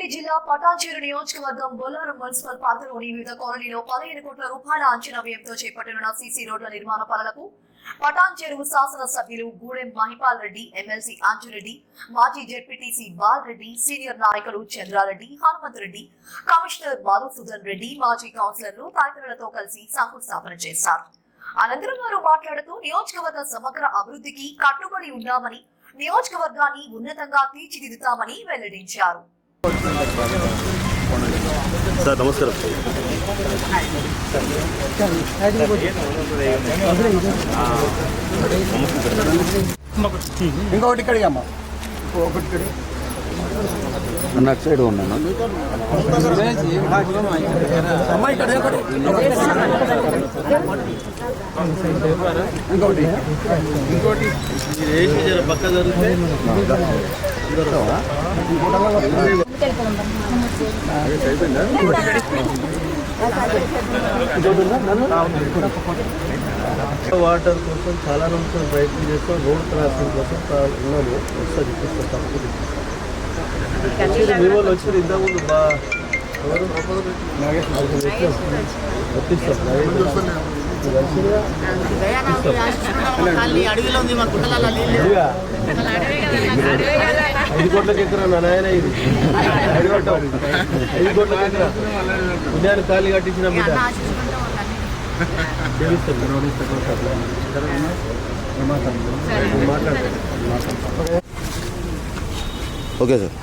రంగారెడ్డి జిల్లా పటాన్చేరు నియోజకవర్గం బొల్లారం మున్సిపల్ పరిధిలోని వివిధ కాలనీలో 15 కోట్ల రూపాయల అంచనా వ్యయంతో చేపట్టనున్న సీసీ రోడ్ల నిర్మాణ పనులకు పటాన్చేరు శాసనసభ్యులు గూడెం మహిపాల్ రెడ్డి, ఎమ్మెల్సీ అంజురెడ్డి, మాజీ జెడ్పీటీసీ బాలరెడ్డి, సీనియర్ నాయకులు చంద్రారెడ్డి, హనుమంతరెడ్డి, కమిషనర్ మధుసూదన్ రెడ్డి, మాజీ కౌన్సిలర్లు తదితరులతో కలిసి శంకుస్థాపన చేశారు. అనంతరం వారు మాట్లాడుతూ నియోజకవర్గ సమగ్ర అభివృద్ధికి కట్టుబడి ఉన్నామని, నియోజకవర్గాన్ని ఉన్నతంగా తీర్చిదిద్దుతామని వెల్లడించారు. సార్ నమస్కారం. ఇంకొకటి ఇక్కడికి అమ్మ అన్న సైడ్ ఉన్నాను. అమ్మ ఇక్కడ ఇంకొకటి పక్క జరిగితే వాటర్ కోసం చాలా రోజులు ప్రయత్నం చేస్తాం. రోడ్ క్రాసింగ్ కోసం ఉన్నాము. ఒకసారి చూపిస్తాం. తప్పదు మీ వాళ్ళు వచ్చారు ఇంతకుముందు ఐదు కోట్లకి ఎక్కరా నా నాయన. ఇది 5 కోట్లకి ఎక్కరా పుణ్యాన్ని ఖాళీ కట్టించిన బిడ్డ మాట్లాడతాను. Okay sir.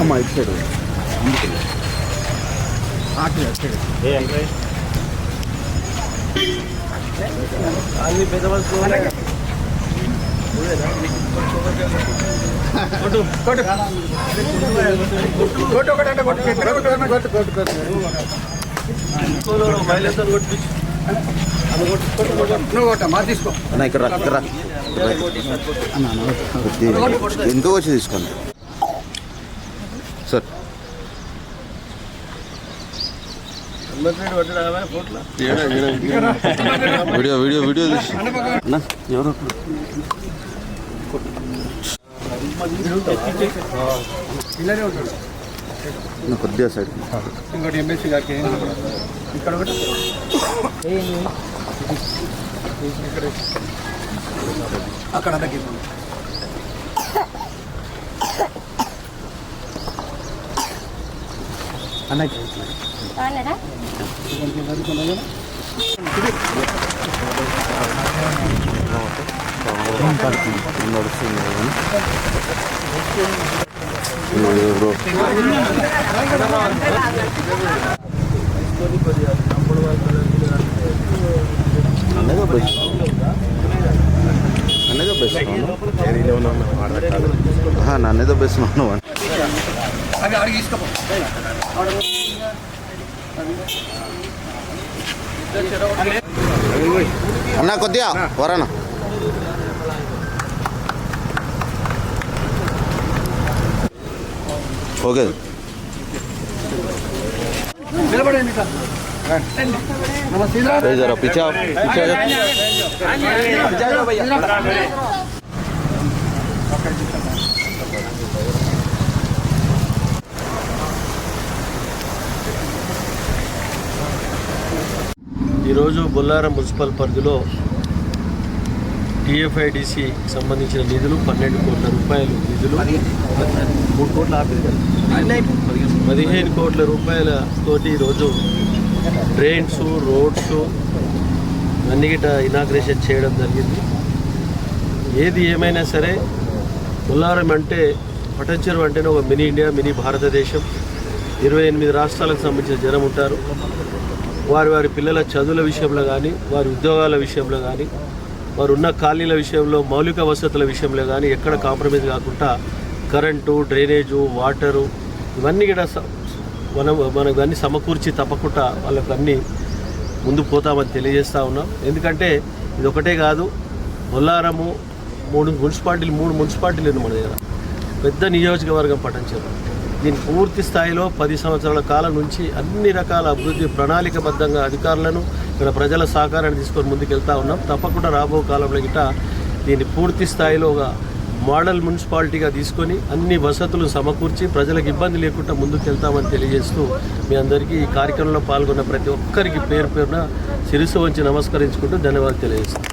అమ్మా ఇటు సైడ్ అన్ని పెద్దవాళ్ళు ఎంతో వచ్చి తీసుకోండి సార్. వీడియో వీడియో వీడియో తీసి ఎవరు కొద్దిగా సైడ్ ఇంకోటి ఎంఎస్సీ గారికి ఇక్కడ ఒకటి అక్కడ నన్నేదో బెస్ట్ ఉన్నావు అన్న కొద్దిగా వరానా. ఓకే జరా పిచ్చా ఈరోజు బొల్లారం మున్సిపల్ పరిధిలో టీఎఫ్ఐడిసి సంబంధించిన నిధులు 12 కోట్ల రూపాయలు నిధులు 15 కోట్ల రూపాయల తోటి ఈరోజు డ్రైన్స్, రోడ్స్ అన్ని గిట్ట ఇనాగ్రేషన్ చేయడం జరిగింది. ఏది ఏమైనా సరే బొల్లారం అంటే పటాన్చేరు అంటేనే ఒక మినీ ఇండియా, మినీ భారతదేశం. 28 రాష్ట్రాలకు సంబంధించిన జనం ఉంటారు. వారి పిల్లల చదువుల విషయంలో కానీ, వారి ఉద్యోగాల విషయంలో కానీ, వారు ఉన్న ఖాళీల విషయంలో, మౌలిక వసతుల విషయంలో కానీ ఎక్కడ కాంప్రమైజ్ కాకుండా కరెంటు, డ్రైనేజు, వాటరు ఇవన్నీ కూడా మనకు అన్నీ సమకూర్చి తప్పకుండా వాళ్ళకు అన్నీ ముందు పోతామని తెలియజేస్తూ ఉన్నాం. ఎందుకంటే ఇది ఒకటే కాదు, బొల్లారము 3 మున్సిపాలిటీలు మన దగ్గర పెద్ద నియోజకవర్గం పటాన్చేరు. దీని పూర్తి స్థాయిలో 10 సంవత్సరాల కాలం నుంచి అన్ని రకాల అభివృద్ధి ప్రణాళికబద్ధంగా అధికారులను ఇక్కడ ప్రజల సహకారాన్ని తీసుకొని ముందుకెళ్తా ఉన్నాం. తప్పకుండా రాబో కాలంలో గిట దీన్ని పూర్తి స్థాయిలో ఒక మోడల్ మున్సిపాలిటీగా తీసుకొని అన్ని వసతులు సమకూర్చి ప్రజలకు ఇబ్బంది లేకుండా ముందుకెళ్తామని తెలియజేస్తూ మీ అందరికీ ఈ కార్యక్రమంలో పాల్గొన్న ప్రతి ఒక్కరికి పేరు పేరున శిరస్సు వంచి నమస్కరించుకుంటూ ధన్యవాదాలు తెలియజేస్తాం.